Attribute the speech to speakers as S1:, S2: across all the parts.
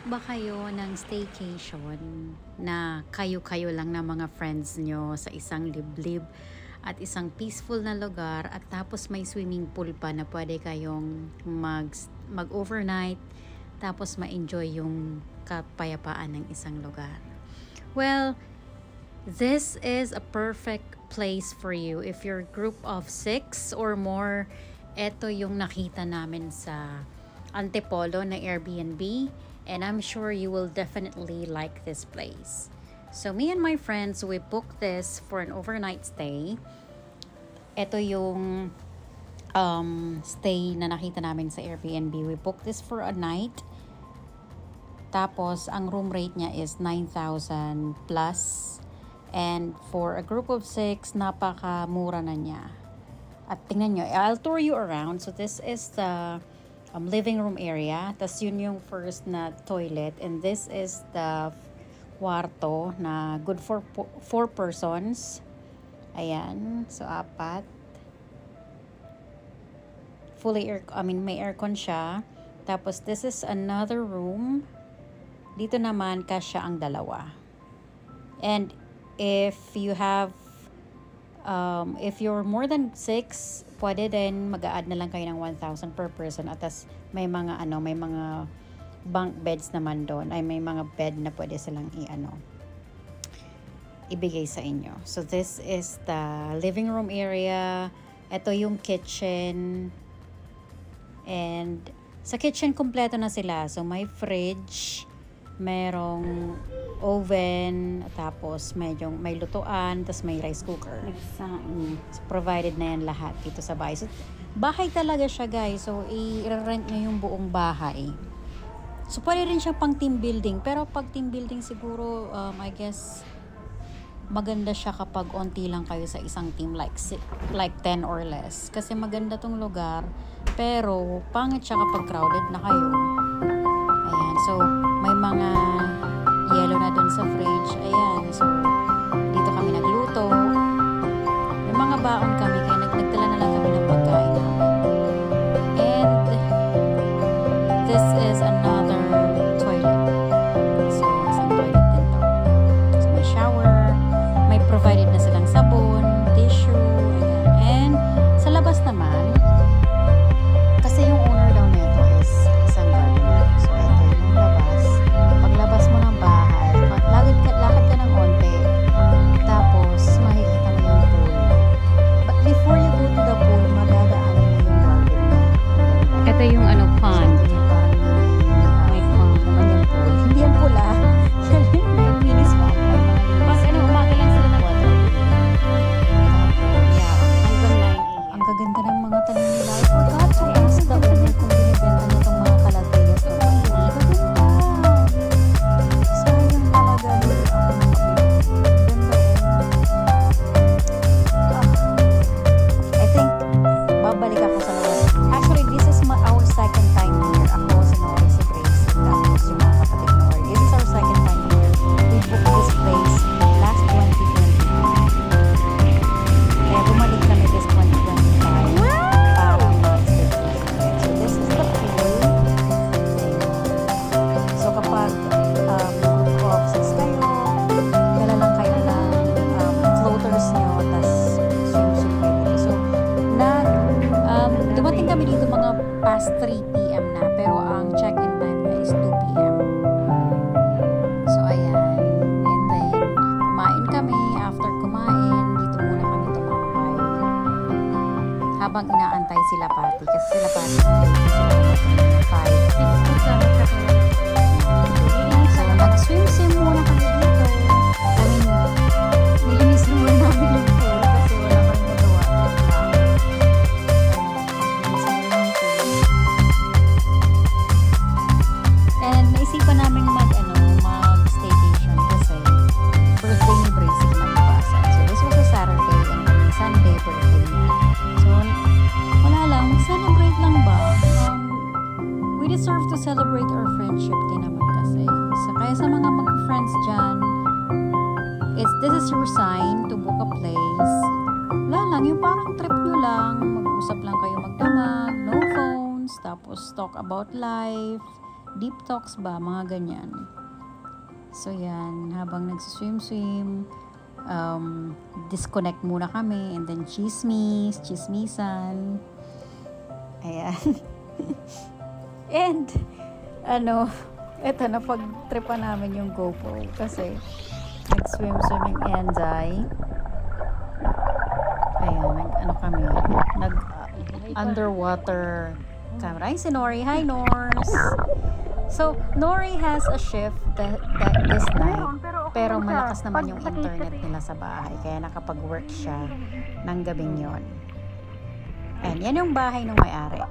S1: ba kayo ng staycation na kayo-kayo lang na mga friends nyo sa isang liblib at isang peaceful na lugar at tapos may swimming pool pa na pwede kayong mag-overnight tapos ma-enjoy yung kapayapaan ng isang lugar? Well, this is a perfect place for you. If you're a group of 6 or more, eto yung nakita namin sa Antipolo na Airbnb, and I'm sure you will definitely like this place. So me and my friends, we booked this for an overnight stay. Ito yung stay na nakita namin sa Airbnb. We booked this for a night. Tapos ang room rate niya is 9,000 plus, and for a group of 6, napakamura na niya. At tingnan nyo, I'll tour you around. So this is the living room area. Tas yun yung first na toilet. And this is the kwarto na good for 4 persons. Ayan. So, 4. May aircon siya. Tapos, this is another room. Dito naman, kasya ang 2. And if you have if you're more than 6, pwede din mag-a-add na lang kayo ng 1,000 per person. At tas may mga bunk beds naman doon. Ay may mga bed na pwede silang ibigay sa inyo. So this is the living room area. Ito yung kitchen. And sa kitchen kompleto na sila. So may fridge, merong oven, tapos may lutuan, tapos may rice cooker. So, provided na yan lahat dito sa bahay. So, bahay talaga siya, guys. So, i-rent nyo yung buong bahay. So, pwede rin siya pang team building. Pero pag team building siguro, I guess, maganda siya kapag onti lang kayo sa isang team, like 10 or less. Kasi maganda tong lugar, pero pangit siya kapag crowded na kayo. Ayan. So, may mga yellow na dun sa fridge. Ayan. So, dito kami nagluto. May mga baon kami, kaya nagdala na lang kami ng pagkain namin. And, this is another toilet. So, isang toilet din to. So, may shower. May provided na silang sabon, tissue. Ayan. And, sa labas naman, kasi yung owner daw nito is isang gardener. So, ito yung labas. Paglabas mo ng bahay, lakad ka ng onte, tapos makikita mo yung pool. But before you go to the pool, madadaanan mo yung garden niya. Ito yung pond. So, may pond naman yung pool. Hindi yan pool may mini swamp. Mas umaga lang sila ng water. Yeah, hanggang 9 a.m. Ang gaganda ng mga tanim nila. I forgot to ask the owner kung binibenta na itong mga kalatayas na I think babalik ako sa lugar. Actually, this is our second time here. Ako si Nori, si Grace, tapos yung mga kapatid Nori. This is our second time here. We booked this place last 2020. Kaya bumalik kami this 2025 para mag-staycation. So this is the pool. So kapag group of 6 kayo, dala lang kayo ng floaters nyo, tas swimsuit kayo dito. So, dumating kami dito mga past 3 p.m. na, pero ang check-in time na is 2 p.m. So, ayan. And then, kumain kami. After kumain, dito muna kami tumambay. Habang inaantay sila Pati. Kasi sila Pati, so, nag-swim muna kami dito. Nilinisin muna namin yung pool kasi wala kami magawa. And naisipan namin mag-staycation kasi birthday ni Bracy nagpasan. So this was a Saturday and then Sunday birthday niya. So wala lang, celebrate lang ba? We deserve to celebrate our friendship din naman kasi. So kaya sa mga mag-friends dyan, this is your sign to book a place. Wala lang, yung parang trip nyo lang, mag-usap lang kayo magdamag, no phones, tapos talk about life, deep talks ba, mga ganyan. So yan, habang nagsiswim-swim, disconnect muna kami, and then chismisan. Ayan. And eto na pag-tripa namin yung GoPro kasi nag-swim yung Enday. Ayan, kami, underwater camera. Ay, si Nori. Hi, Nors! So, Nori has a shift that this night, pero malakas naman yung internet nila sa bahay, kaya nakapag-work siya ng gabing yon. And yan yung bahay ng may-ari.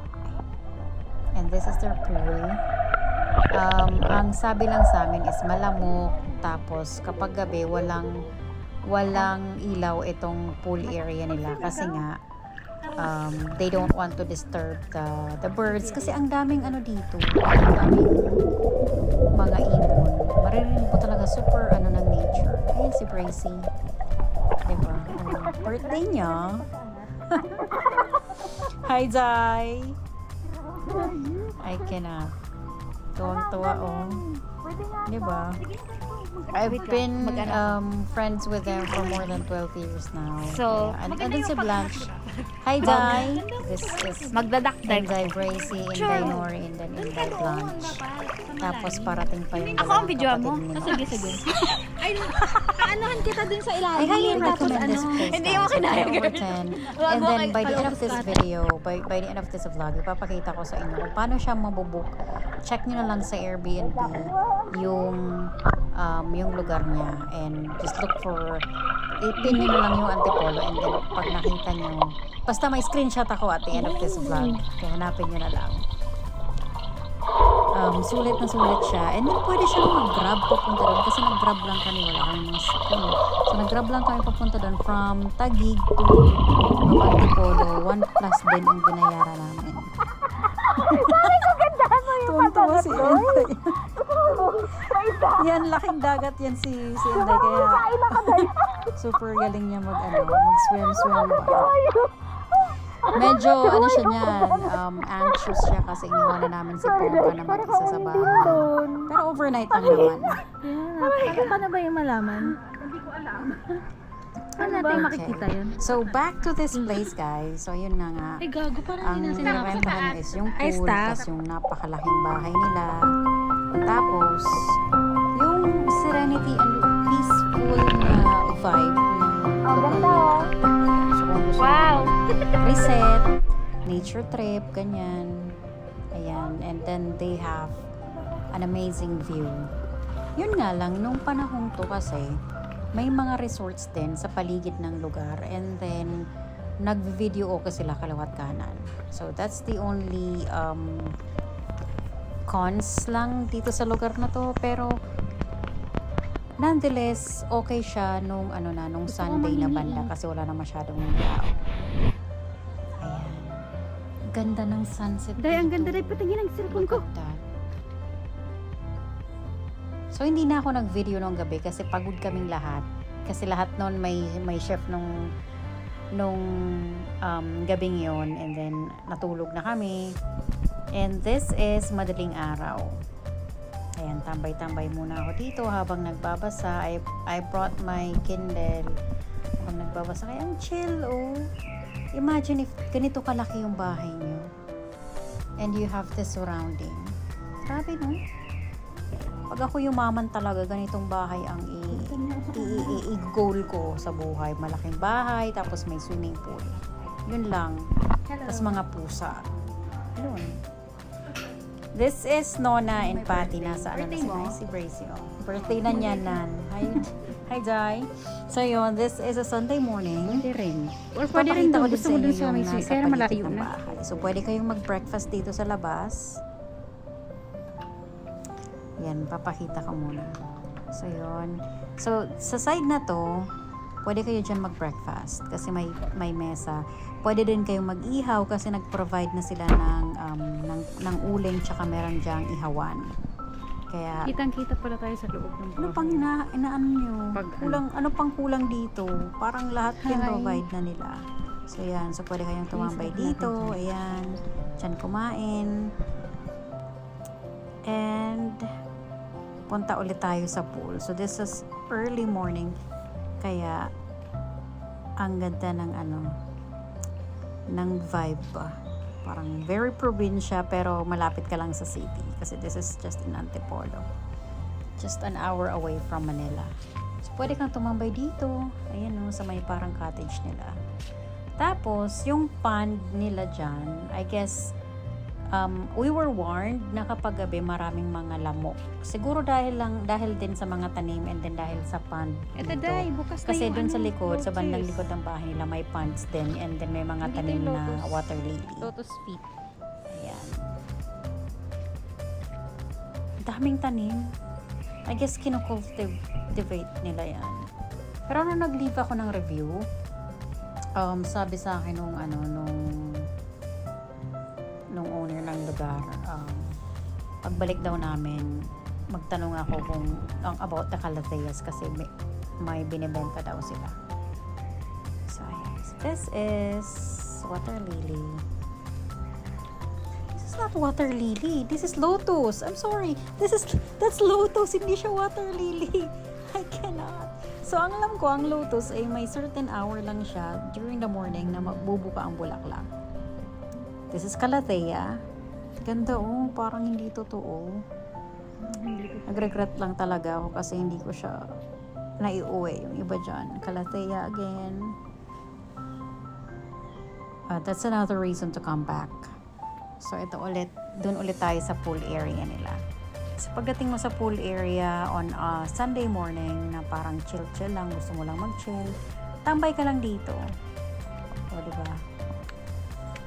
S1: And this is their pool. Ang sabi lang sa amin is malamok, tapos kapag gabi walang ilaw itong pool area nila kasi nga they don't want to disturb the birds kasi ang daming dito, ang daming mga ibon. Maririnig po talaga super ng nature. Ayun si Bracy, diba? Birthday niya. Hi Zai, I cannot. Tuwang-tuwa diba? I've been friends with them for more than 12 years now.
S2: So,
S1: and then si Blanche. Hi, Dai. This is
S2: magdadakdag.
S1: Inday Bracy, Inday Nori, and then Inday Blanche. Tapos parating pa yung
S2: ako ang video mo.
S1: Sige.
S2: Ay, anuhan kita dun sa ilalim.
S1: I highly recommend this place.
S2: Hindi mo kinaya.
S1: And then by the end of this video, by the end of this vlog, ipapakita ko sa inyo kung paano siya mabubook. Check nyo na lang sa Airbnb yung lugar niya, and just look for, ipin nyo na lang yung Antipolo, and then pag nakita nyo, basta may screenshot ako at the end of this vlog, kaya hanapin nyo na lang. Sulit na sulit siya, and then pwede siyang mag-grab papunta doon kasi nag-grab lang kami, wala kami mga screen, so nag-grab lang kami papunta doon from Taguig to Antipolo. 1+ din ang binayaran namin. Tuwang-tuwa si Enday. Yan, laking dagat yan si Enday, kaya super galing niya mag-swim ba. Medyo siya niyan, anxious siya kasi iniwanan namin si Pongka na mag-isa sa bahay. Pero overnight lang naman.
S2: Paano ba yung malaman? Hindi ko alam. Paano natin makikita yun?
S1: So, back to this place, guys. So, yun na nga.
S2: Ay, gago, parang
S1: Ang
S2: hindi na
S1: rentahan is yung pool, tapos yung napakalaking bahay nila. Tapos, yung serenity and peaceful na vibe ng
S2: ganda.
S1: So, kung gusto reset, nature trip, ganyan. Ayan. And then, they have an amazing view. Yun nga lang, nung panahon to kasi, may mga resorts din sa paligid ng lugar, and then nag-video okay sila kalawat kanan. So that's the only cons lang dito sa lugar na to, pero nonetheless okay siya nung nung Sunday na banda kasi wala na masyadong tao. Ayan, ganda ng sunset dito.
S2: Dahil ang ganda rin, patingin ang cellphone ko.
S1: So, hindi na ako nag-video nung gabi kasi pagod kaming lahat. Kasi lahat nun may chef nung gabing yon, and then natulog na kami. And this is madaling araw. Ayan, tambay-tambay muna ako dito habang nagbabasa. I brought my Kindle. Habang nagbabasa, kaya ang chill, Imagine if ganito kalaki yung bahay nyo. And you have this surrounding. Grabe, no? Pag ako yumaman talaga, ganitong bahay ang i-goal ko sa buhay. Malaking bahay, tapos may swimming pool. Yun lang. Tapos mga pusa. Yun. This is Nona and Patty. Nasa si Bracy. Birthday na niya, Nan. Hi, Jai. So yun, this is a Sunday morning.
S2: Pwede rin. Or pwede rin daw. Gusto mo dun sa may sweet. Kaya malayo na.
S1: So pwede kayong mag-breakfast dito sa labas. Yan, papakita ko muna. So, yun. So, sa side na to, pwede kayo dyan mag-breakfast kasi may mesa. Pwede din kayong mag-ihaw kasi nag-provide na sila ng uling, tsaka meron dyang ihawan. Kaya,
S2: kitang-kita pala tayo sa loob ng
S1: ano pang inaan nyo? Ano pang kulang dito? Parang lahat provide na nila. So, yan. So, pwede kayong tumambay dito. Ayan. Dyan kumain. And punta ulit tayo sa pool. So this is early morning. Kaya ang ganda ng ng vibe ba. Parang very probinsya pero malapit ka lang sa city kasi this is just in Antipolo. Just an hour away from Manila. So pwede kang tumambay dito. Ayan sa may parang cottage nila. Tapos yung pond nila dyan, I guess we were warned na kapag gabi maraming mga lamok. Siguro dahil din sa mga tanim and then dahil sa pond dito.
S2: Bukas na
S1: Kasi
S2: yung
S1: dun sa likod, sa
S2: lotus.
S1: bandang likod ng bahay nila may ponds din and then may mga
S2: Nandito
S1: tanim
S2: yung
S1: na
S2: lotus.
S1: water lily.
S2: Lotus feet.
S1: Ayan. Daming tanim. I guess kino-cultivate nila yan. Pero nung nag-leave ako ng review, sabi sa akin nung owner ng lugar, pagbalik daw namin, magtanong ako kung about the calatheas kasi may binibenta daw sila. So, yes. This is water lily. This is not water lily. This is lotus. I'm sorry. That's lotus. Hindi siya water lily. I cannot. So, ang alam ko, ang lotus ay may certain hour lang siya during the morning na magbubuka ang bulaklak. This is calathea. Ganda parang hindi totoo. Nag-regret lang talaga ako kasi hindi ko siya naiuwi. Yung iba dyan. Calathea again. That's another reason to come back. So, ito ulit. Doon ulit tayo sa pool area nila. So, pagdating mo sa pool area on Sunday morning na parang chill-chill lang, gusto mo lang mag-chill, tambay ka lang dito. O, diba?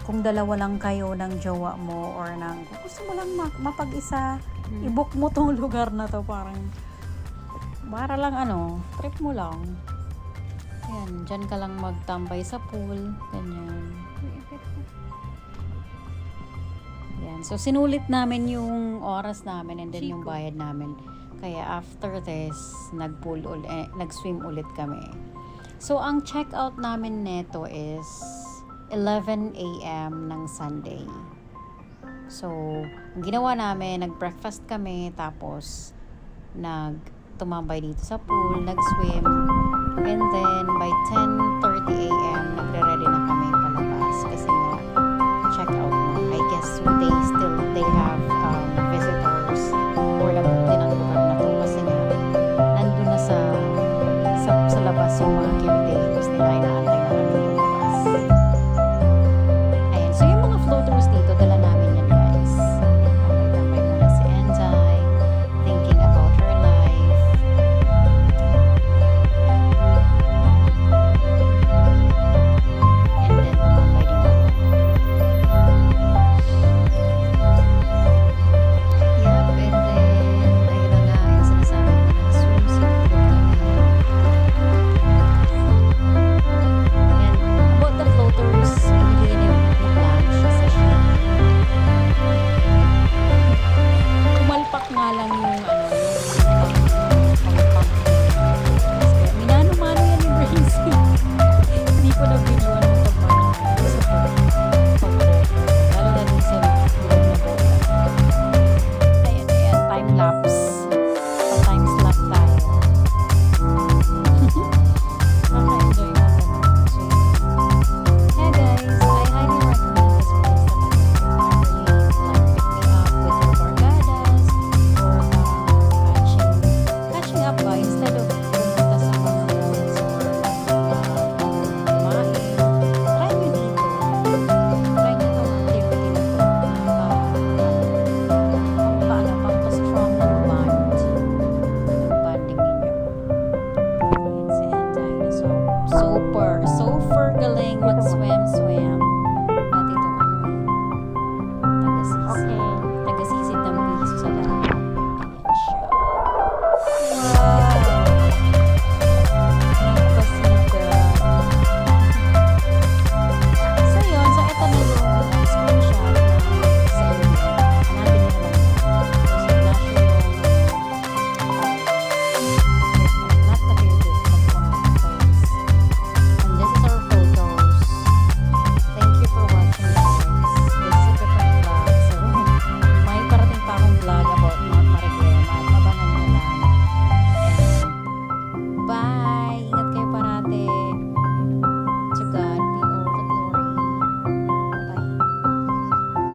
S1: Kung dalawa lang kayo ng jowa mo or kung gusto mo lang mapag-isa, i-book mo tong lugar na to. Parang, para lang trip mo lang. Ayan, dyan ka lang magtambay sa pool. Ganyan. Yan. So, sinulit namin yung oras namin and then yung bayad namin. Kaya after this, nag-swim ulit kami. So, ang check-out namin neto is 11 a.m. ng Sunday. So, ang ginawa namin, nag-breakfast kami, tapos tumambay dito sa pool, nag-swim, and then by 10:30 a.m. nagre-ready